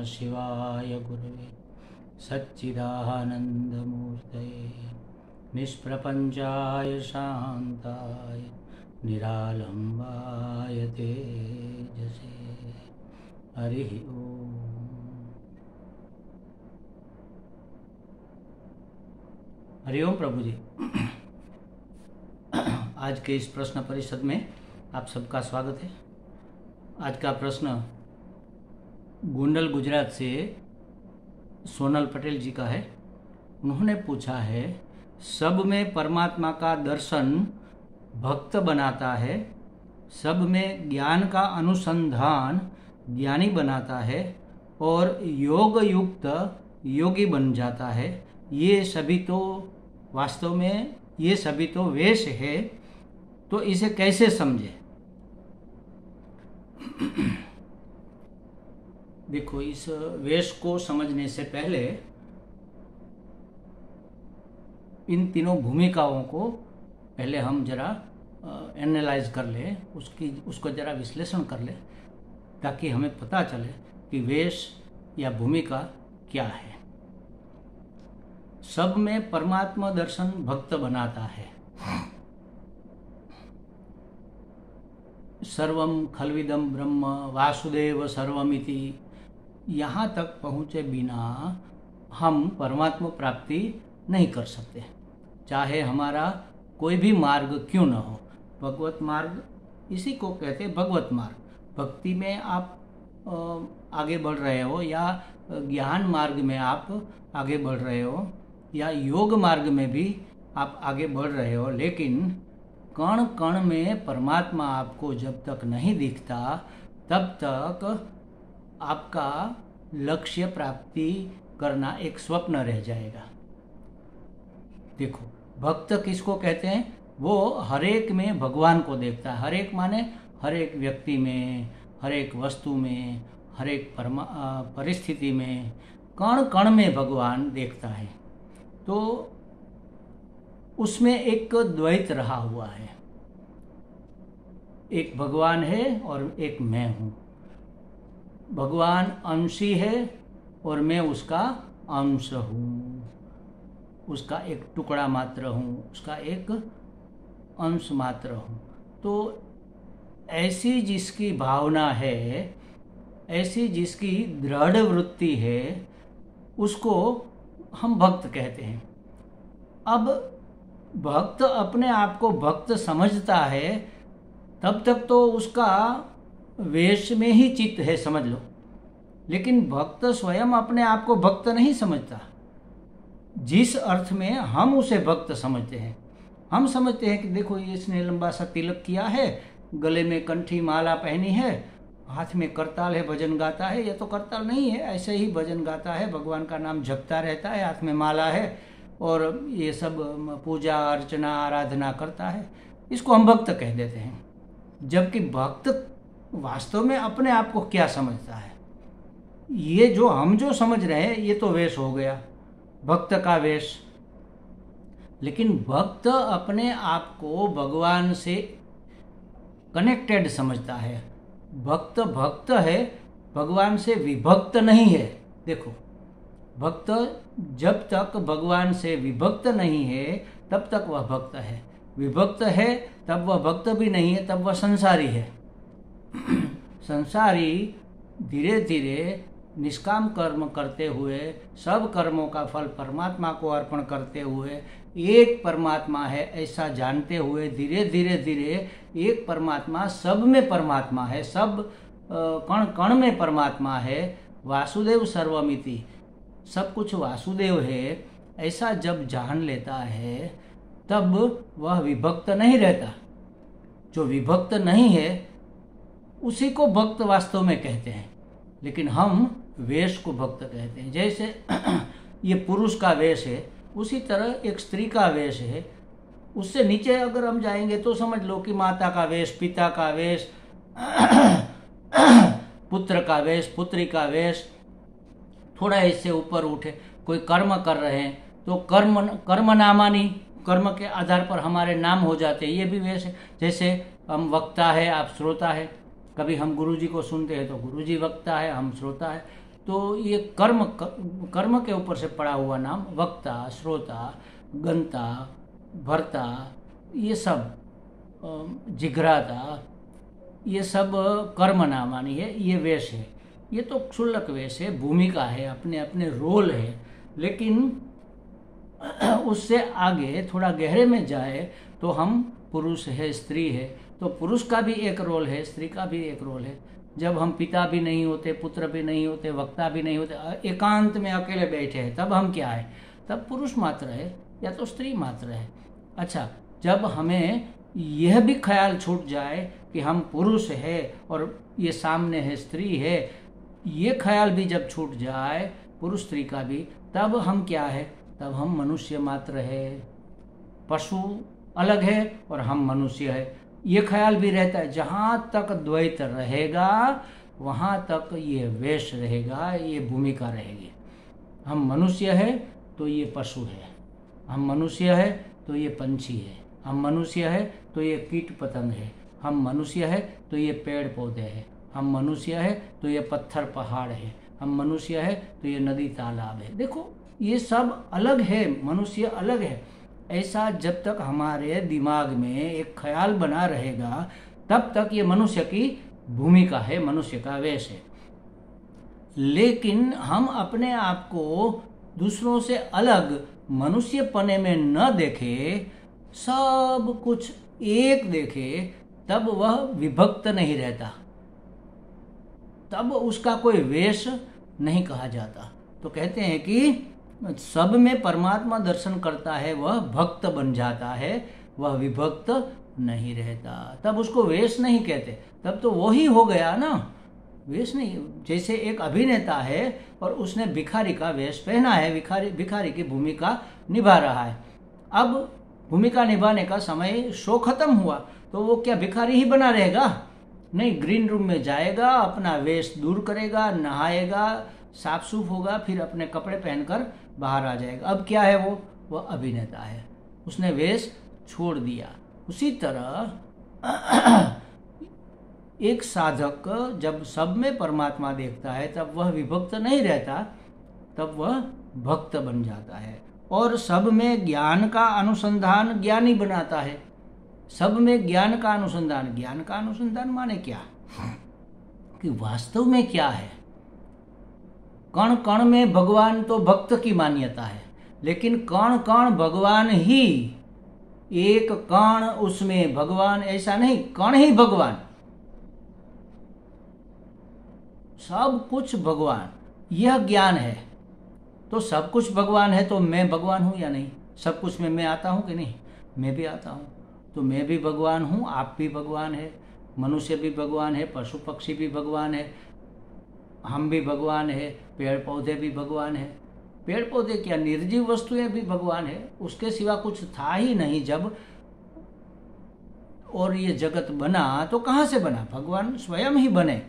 शिवाय गुरुवे सच्चिदानन्दमूर्तये निष्प्रपञ्चाय शान्ताय निरालम्बाय तेजसे। हरिः ओम। हरिओम प्रभु जी। आज के इस प्रश्न परिषद में आप सबका स्वागत है। आज का प्रश्न गोंडल गुजरात से सोनल पटेल जी का है। उन्होंने पूछा है, सब में परमात्मा का दर्शन भक्त बनाता है, सब में ज्ञान का अनुसंधान ज्ञानी बनाता है और योग युक्त योगी बन जाता है। ये सभी तो वास्तव में ये सभी तो वेश है, तो इसे कैसे समझे? देखो, इस वेश को समझने से पहले इन तीनों भूमिकाओं को पहले हम जरा एनालाइज कर ले, उसको जरा विश्लेषण कर ले, ताकि हमें पता चले कि वेश या भूमिका क्या है। सब में परमात्मा दर्शन भक्त बनाता है। सर्वम खलविदम ब्रह्म वासुदेव सर्वमिति, यहाँ तक पहुँचे बिना हम परमात्मा प्राप्ति नहीं कर सकते, चाहे हमारा कोई भी मार्ग क्यों न हो। भगवत मार्ग इसी को कहते हैं, भगवत मार्ग। भक्ति में आप आगे बढ़ रहे हो या ज्ञान मार्ग में आप आगे बढ़ रहे हो या योग मार्ग में भी आप आगे बढ़ रहे हो, लेकिन कण कण में परमात्मा आपको जब तक नहीं दिखता तब तक आपका लक्ष्य प्राप्ति करना एक स्वप्न रह जाएगा। देखो, भक्त किसको कहते हैं? वो हर एक में भगवान को देखता है। हर एक माने हर एक व्यक्ति में, हर एक वस्तु में, हर एक परिस्थिति में, कण कण में भगवान देखता है। तो उसमें एक द्वैत रहा हुआ है, एक भगवान है और एक मैं हूँ। भगवान अंशी है और मैं उसका अंश हूँ, उसका एक टुकड़ा मात्र हूँ, उसका एक अंश मात्र हूँ। तो ऐसी जिसकी भावना है, ऐसी जिसकी दृढ़ वृत्ति है, उसको हम भक्त कहते हैं। अब भक्त अपने आप को भक्त समझता है, तब तक तो उसका वेश में ही चित्त है, समझ लो। लेकिन भक्त स्वयं अपने आप को भक्त नहीं समझता। जिस अर्थ में हम उसे भक्त समझते हैं, हम समझते हैं कि देखो, ये इसने लंबा सा तिलक किया है, गले में कंठी माला पहनी है, हाथ में करताल है, भजन गाता है। ये तो करताल नहीं है, ऐसे ही भजन गाता है, भगवान का नाम जपता रहता है, हाथ में माला है और ये सब पूजा अर्चना आराधना करता है। इसको हम भक्त कह देते हैं। जबकि भक्त वास्तव में अपने आप को क्या समझता है? ये जो हम जो समझ रहे हैं, ये तो वेश हो गया, भक्त का वेश। लेकिन भक्त अपने आप को भगवान से कनेक्टेड समझता है। भक्त भक्त है, भगवान से विभक्त नहीं है। देखो, भक्त जब तक भगवान से विभक्त नहीं है तब तक वह भक्त है। विभक्त है तब वह भक्त भी नहीं है, तब वह संसारी है। संसारी धीरे धीरे निष्काम कर्म करते हुए, सब कर्मों का फल परमात्मा को अर्पण करते हुए, एक परमात्मा है ऐसा जानते हुए, धीरे धीरे धीरे एक परमात्मा सब में परमात्मा है, सब कण कण में परमात्मा है, वासुदेव सर्वमिति, सब कुछ वासुदेव है, ऐसा जब जान लेता है तब वह विभक्त नहीं रहता। जो विभक्त नहीं है उसी को भक्त वास्तव में कहते हैं। लेकिन हम वेश को भक्त कहते हैं। जैसे ये पुरुष का वेश है, उसी तरह एक स्त्री का वेश है। उससे नीचे अगर हम जाएंगे तो समझ लो कि माता का वेश, पिता का वेश, पुत्र का वेश, पुत्री का वेश। थोड़ा इससे ऊपर उठे, कोई कर्म कर रहे हैं तो कर्म नामानी, कर्म के आधार पर हमारे नाम हो जाते हैं, ये भी वेश है। जैसे हम वक्ता है, आप श्रोता है। कभी हम गुरुजी को सुनते हैं तो गुरुजी वक्ता है, हम श्रोता है। तो ये कर्म के ऊपर से पड़ा हुआ नाम वक्ता, श्रोता, गंता, भर्ता, ये सब जिघ्राता, ये सब कर्म नामानी है, ये वेश है। ये तो क्षुल्लक वेश है, भूमिका है, अपने अपने रोल है। लेकिन उससे आगे थोड़ा गहरे में जाए तो हम पुरुष है, स्त्री है, तो पुरुष का भी एक रोल है, स्त्री का भी एक रोल है। जब हम पिता भी नहीं होते, पुत्र भी नहीं होते, वक्ता भी नहीं होते, एकांत में अकेले बैठे हैं, तब हम क्या है? तब पुरुष मात्र है या तो स्त्री मात्र है। अच्छा, जब हमें यह भी ख्याल छूट जाए कि हम पुरुष है और ये सामने है स्त्री है, ये ख्याल भी जब छूट जाए पुरुष स्त्री का भी, तब हम क्या है? तब हम मनुष्य मात्र है। पशु अलग है और हम मनुष्य है, ये ख्याल भी रहता है। जहाँ तक द्वैत रहेगा वहाँ तक ये वेश रहेगा, ये भूमिका रहेगी। हम मनुष्य है तो ये पशु है, हम मनुष्य है तो ये पंछी है, हम मनुष्य है तो ये कीट पतंग है, हम मनुष्य है तो ये पेड़ पौधे हैं, हम मनुष्य है तो ये पत्थर पहाड़ है, हम मनुष्य है तो ये नदी तालाब है। देखो ये सब अलग है, मनुष्य अलग है। ऐसा जब तक हमारे दिमाग में एक ख्याल बना रहेगा तब तक ये मनुष्य की भूमिका है, मनुष्य का वेश है। लेकिन हम अपने आप को दूसरों से अलग मनुष्य पने में न देखे, सब कुछ एक देखे, तब वह विभक्त नहीं रहता, तब उसका कोई वेश नहीं कहा जाता। तो कहते हैं कि सब में परमात्मा दर्शन करता है वह भक्त बन जाता है, वह विभक्त नहीं रहता, तब उसको वेश नहीं कहते, तब तो वही हो गया ना, वेश नहीं। जैसे एक अभिनेता है और उसने भिखारी का वेश पहना है, भिखारी की भूमिका निभा रहा है। अब भूमिका निभाने का समय, शो खत्म हुआ, तो वो क्या भिखारी ही बना रहेगा? नहीं, ग्रीन रूम में जाएगा, अपना वेश दूर करेगा, नहाएगा, साफ सूफ होगा, फिर अपने कपड़े पहनकर बाहर आ जाएगा। अब क्या है वो अभिनेता है, उसने वेश छोड़ दिया। उसी तरह एक साधक जब सब में परमात्मा देखता है तब वह विभक्त नहीं रहता, तब वह भक्त बन जाता है। और सब में ज्ञान का अनुसंधान ज्ञानी बनाता है। सब में ज्ञान का अनुसंधान माने क्या? कि वास्तव में क्या है? कण कण में भगवान तो भक्त की मान्यता है, लेकिन कण कण भगवान ही, एक कण उसमें भगवान, ऐसा नहीं, कण ही भगवान, सब कुछ भगवान, यह ज्ञान है। तो सब कुछ भगवान है तो मैं भगवान हूं या नहीं? सब कुछ में मैं आता हूं कि नहीं? मैं भी आता हूं, तो मैं भी भगवान हूं, आप भी भगवान है, मनुष्य भी भगवान है, पशु पक्षी भी भगवान है, हम भी भगवान है, पेड़ पौधे भी भगवान है। पेड़ पौधे क्या, निर्जीव वस्तुएं भी भगवान है, उसके सिवा कुछ था ही नहीं जब, और ये जगत बना तो कहाँ से बना? भगवान स्वयं ही बने,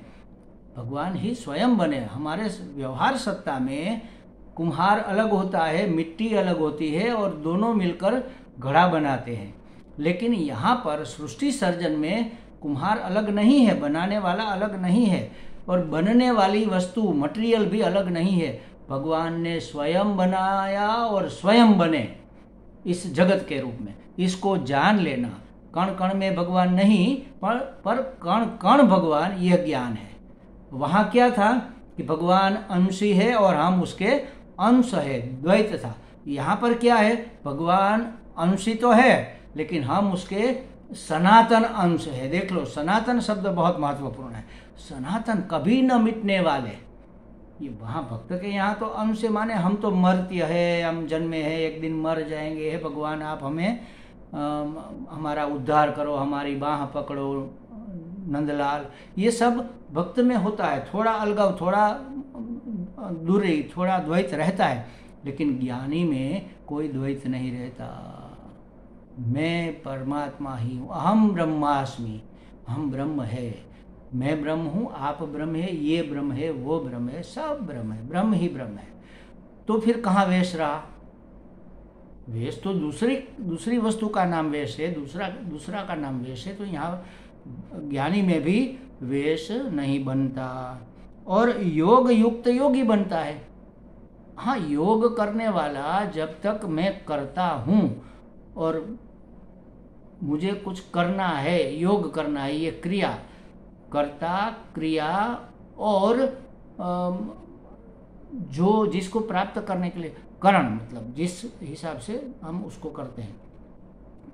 भगवान ही स्वयं बने। हमारे व्यवहार सत्ता में कुम्हार अलग होता है, मिट्टी अलग होती है, और दोनों मिलकर घड़ा बनाते हैं। लेकिन यहाँ पर सृष्टि सर्जन में कुम्हार अलग नहीं है, बनाने वाला अलग नहीं है, और बनने वाली वस्तु मटेरियल भी अलग नहीं है। भगवान ने स्वयं बनाया और स्वयं बने इस जगत के रूप में। इसको जान लेना, कण कण में भगवान नहीं, पर कण कण भगवान, यह ज्ञान है। वहाँ क्या था कि भगवान अंशी है और हम उसके अंश है, द्वैत था। यहाँ पर क्या है? भगवान अंशी तो है लेकिन हम उसके सनातन अंश है। देख लो, सनातन शब्द बहुत महत्वपूर्ण है। सनातन, कभी न मिटने वाले। ये वहाँ भक्त के यहाँ तो अंश माने हम तो मर्त्य है, हम जन्मे हैं, एक दिन मर जाएंगे, हे भगवान आप हमें हमारा उद्धार करो, हमारी बाह पकड़ो नंदलाल। ये सब भक्त में होता है, थोड़ा अलगाव, थोड़ा दूरी, थोड़ा द्वैत रहता है। लेकिन ज्ञानी में कोई द्वैत नहीं रहता। मैं परमात्मा ही हूँ, अहम ब्रह्मास्मि, हम ब्रह्म है, मैं ब्रह्म हूँ, आप ब्रह्म है, ये ब्रह्म है, वो ब्रह्म है, सब ब्रह्म है, ब्रह्म ही ब्रह्म है। तो फिर कहाँ वेश रहा? वेश तो दूसरी वस्तु का नाम वेश है, दूसरा का नाम वेश है। तो यहाँ ज्ञानी में भी वेश नहीं बनता। और योग युक्त योगी बनता है। हाँ, योग करने वाला जब तक मैं करता हूँ और मुझे कुछ करना है, योग करना है, ये क्रिया, कर्ता क्रिया और जो जिसको प्राप्त करने के लिए करण, मतलब जिस हिसाब से हम उसको करते हैं,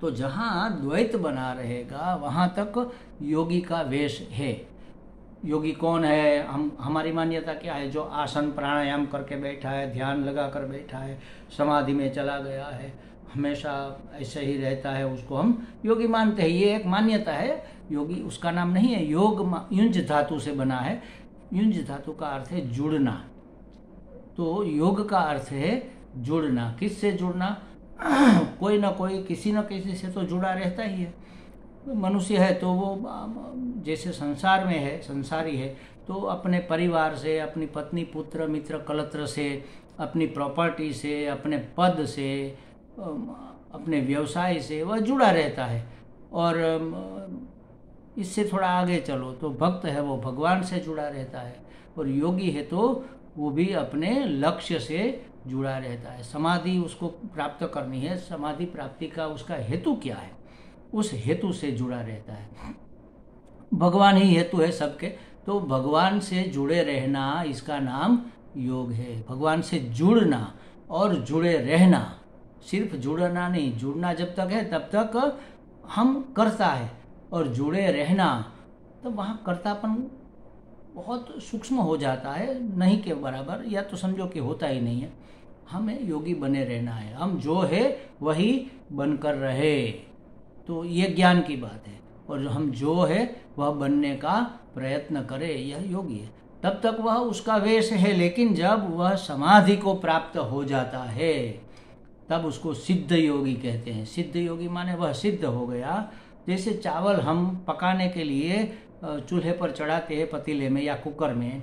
तो जहाँ द्वैत बना रहेगा वहाँ तक योगी का वेश है। योगी कौन है? हमारी मान्यता क्या है? जो आसन प्राणायाम करके बैठा है, ध्यान लगा कर बैठा है, समाधि में चला गया है, हमेशा ऐसे ही रहता है, उसको हम योगी मानते हैं। ये एक मान्यता है। योगी उसका नाम नहीं है। योग युंज धातु से बना है। युंज धातु का अर्थ है जुड़ना। तो योग का अर्थ है जुड़ना। किससे जुड़ना? कोई ना कोई, किसी न किसी से तो जुड़ा रहता ही है। मनुष्य है तो वो जैसे संसार में है, संसारी है, तो अपने परिवार से, अपनी पत्नी पुत्र मित्र कलत्र से, अपनी प्रॉपर्टी से, अपने पद से, अपने व्यवसाय से वह जुड़ा रहता है। और इससे थोड़ा आगे चलो तो भक्त है वो भगवान से जुड़ा रहता है। और योगी है तो वो भी अपने लक्ष्य से जुड़ा रहता है। समाधि उसको प्राप्त करनी है, समाधि प्राप्ति का उसका हेतु क्या है, उस हेतु से जुड़ा रहता है। भगवान ही हेतु है सबके, तो भगवान से जुड़े रहना, इसका नाम योग है। भगवान से जुड़ना और जुड़े रहना, सिर्फ जुड़ना नहीं, जुड़ना जब तक है तब तक हम करता है, और जुड़े रहना तो वहाँ कर्तापन बहुत सूक्ष्म हो जाता है, नहीं के बराबर, या तो समझो कि होता ही नहीं है। हमें योगी बने रहना है, हम जो है वही बनकर रहे, तो ये ज्ञान की बात है। और हम जो है वह बनने का प्रयत्न करे, यह योगी है। तब तक वह उसका वेश है, लेकिन जब वह समाधि को प्राप्त हो जाता है तब उसको सिद्ध योगी कहते हैं। सिद्ध योगी माने वह सिद्ध हो गया। जैसे चावल हम पकाने के लिए चूल्हे पर चढ़ाते हैं पतीले में या कुकर में,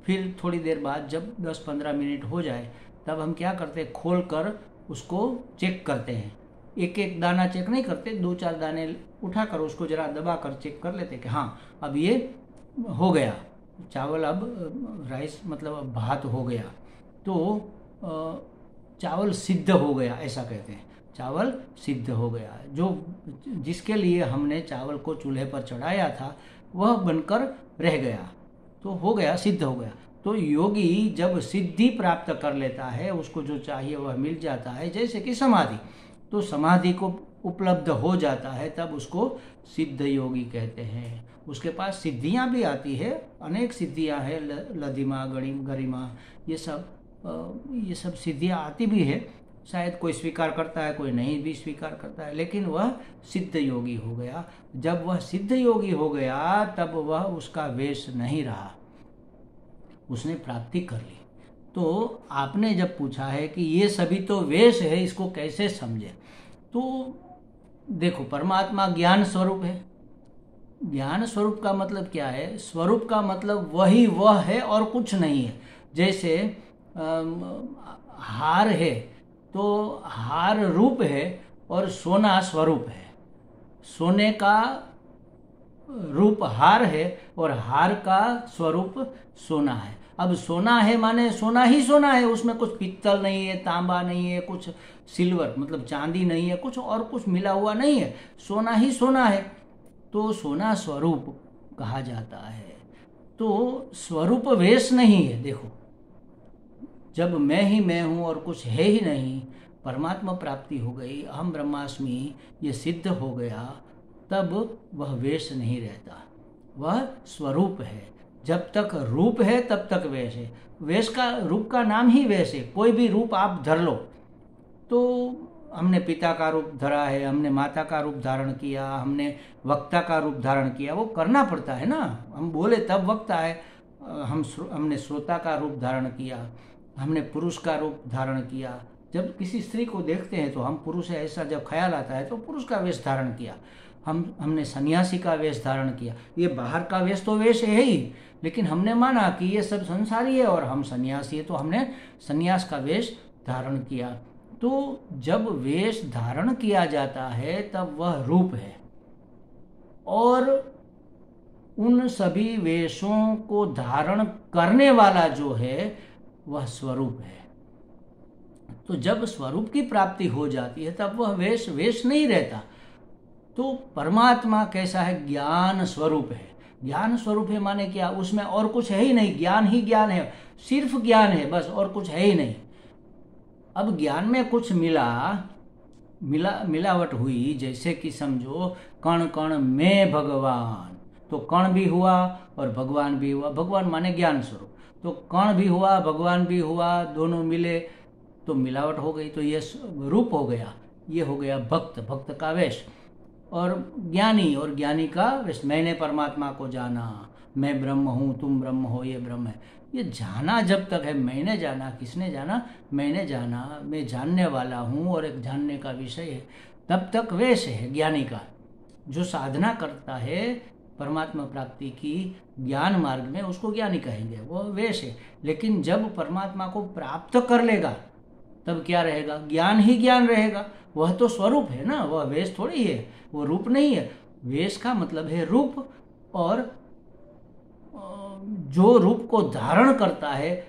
फिर थोड़ी देर बाद जब 10-15 मिनट हो जाए तब हम क्या करते हैं, खोल कर उसको चेक करते हैं। एक एक दाना चेक नहीं करते, 2-4 दाने उठाकर उसको जरा दबा कर चेक कर लेते कि हाँ अब ये हो गया चावल, अब राइस मतलब अब भात हो गया, तो चावल सिद्ध हो गया, ऐसा कहते हैं। चावल सिद्ध हो गया, जो जिसके लिए हमने चावल को चूल्हे पर चढ़ाया था वह बनकर रह गया, तो हो गया, सिद्ध हो गया। तो योगी जब सिद्धि प्राप्त कर लेता है, उसको जो चाहिए वह मिल जाता है, जैसे कि समाधि, तो समाधि को उपलब्ध हो जाता है, तब उसको सिद्ध योगी कहते हैं। उसके पास सिद्धियां भी आती है, अनेक सिद्धियां हैं, लधिमा, गरिमा, ये सब सिद्धियां आती भी है। शायद कोई स्वीकार करता है, कोई नहीं भी स्वीकार करता है, लेकिन वह सिद्ध योगी हो गया। जब वह सिद्ध योगी हो गया तब वह उसका वेश नहीं रहा, उसने प्राप्ति कर ली। तो आपने जब पूछा है कि ये सभी तो वेश है, इसको कैसे समझे, तो देखो, परमात्मा ज्ञान स्वरूप है। ज्ञान स्वरूप का मतलब क्या है? स्वरूप का मतलब वही वह है और कुछ नहीं है। जैसे हार है तो हार रूप है और सोना स्वरूप है। सोने का रूप हार है और हार का स्वरूप सोना है। अब सोना है माने सोना ही सोना है, उसमें कुछ पित्तल नहीं है, तांबा नहीं है, कुछ सिल्वर मतलब चांदी नहीं है, कुछ और कुछ मिला हुआ नहीं है, सोना ही सोना है। तो सोना स्वरूप कहा जाता है। तो स्वरूप वेश नहीं है। देखो, जब मैं ही मैं हूँ और कुछ है ही नहीं, परमात्मा प्राप्ति हो गई, अहम ब्रह्मास्मि ये सिद्ध हो गया, तब वह वेश नहीं रहता, वह स्वरूप है। जब तक रूप है तब तक वेश है। वेश का, रूप का नाम ही वेश है। कोई भी रूप आप धर लो, तो हमने पिता का रूप धरा है, हमने माता का रूप धारण किया, हमने वक्ता का रूप धारण किया, वो करना पड़ता है ना। हम बोले तब वक्ता है। हमने श्रोता का रूप धारण किया, हमने पुरुष का रूप धारण किया। जब किसी स्त्री को देखते हैं तो हम पुरुष है ऐसा जब ख्याल आता है तो पुरुष का वेश धारण किया। हमने सन्यासी का वेश धारण किया। ये बाहर का वेश तो वेश है ही, लेकिन हमने माना कि ये सब संसारी है और हम सन्यासी है, तो हमने सन्यास का वेश धारण किया। तो जब वेश धारण किया जाता है तब वह रूप है, और उन सभी वेशों को धारण करने वाला जो है वह स्वरूप है। तो जब स्वरूप की प्राप्ति हो जाती है तब वह वेश वेश नहीं रहता। तो परमात्मा कैसा है? ज्ञान स्वरूप है। ज्ञान स्वरूप है माने क्या? उसमें और कुछ है ही नहीं, ज्ञान ही ज्ञान है, सिर्फ ज्ञान है बस, और कुछ है ही नहीं। अब ज्ञान में कुछ मिलावट हुई, जैसे कि समझो कण कण में भगवान, तो कण भी हुआ और भगवान भी हुआ। भगवान माने ज्ञान स्वरूप, तो कण भी हुआ भगवान भी हुआ, दोनों मिले तो मिलावट हो गई, तो ये रूप हो गया। ये हो गया भक्त, भक्त का वेश, और ज्ञानी, और ज्ञानी का वेश। मैंने परमात्मा को जाना, मैं ब्रह्म हूँ, तुम ब्रह्म हो, ये ब्रह्म है। ये जाना जब तक है, मैंने जाना, किसने जाना? मैंने जाना, मैं जानने वाला हूँ और एक जानने का विषय है, तब तक वेश है ज्ञानी का। जो साधना करता है परमात्मा प्राप्ति की ज्ञान मार्ग में, उसको ज्ञानी कहेंगे, वो वेश है। लेकिन जब परमात्मा को प्राप्त कर लेगा तब क्या रहेगा? ज्ञान ही ज्ञान रहेगा। वह तो स्वरूप है ना, वह वेश थोड़ी है, वो रूप नहीं है। वेश का मतलब है रूप, और जो रूप को धारण करता है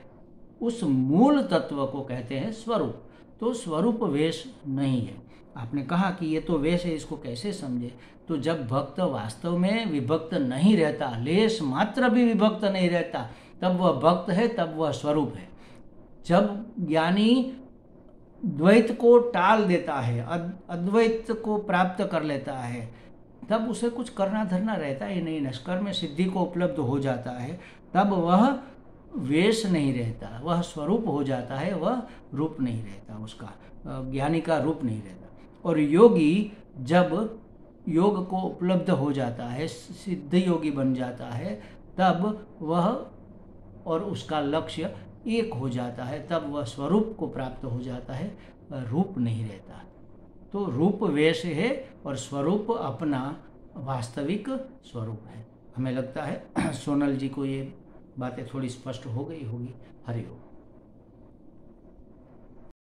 उस मूल तत्व को कहते हैं स्वरूप। तो स्वरूप वेश नहीं है। आपने कहा कि ये तो वेश है, इसको कैसे समझे? तो जब भक्त वास्तव में विभक्त नहीं रहता, लेश मात्र भी विभक्त नहीं रहता, तब वह भक्त है, तब वह स्वरूप है। जब ज्ञानी द्वैत को टाल देता है, अद्वैत को प्राप्त कर लेता है, तब उसे कुछ करना धरना रहता ही नहीं, नष्कर में सिद्धि को उपलब्ध हो जाता है, तब वह वेश नहीं रहता, वह स्वरूप हो जाता है, वह रूप नहीं रहता, उसका ज्ञानी का रूप नहीं रहता। और योगी जब योग को उपलब्ध हो जाता है, सिद्ध योगी बन जाता है, तब वह और उसका लक्ष्य एक हो जाता है, तब वह स्वरूप को प्राप्त हो जाता है, रूप नहीं रहता। तो रूप वेश है और स्वरूप अपना वास्तविक स्वरूप है। हमें लगता है सोनल जी को ये बातें थोड़ी स्पष्ट हो गई होगी। हरि ओम।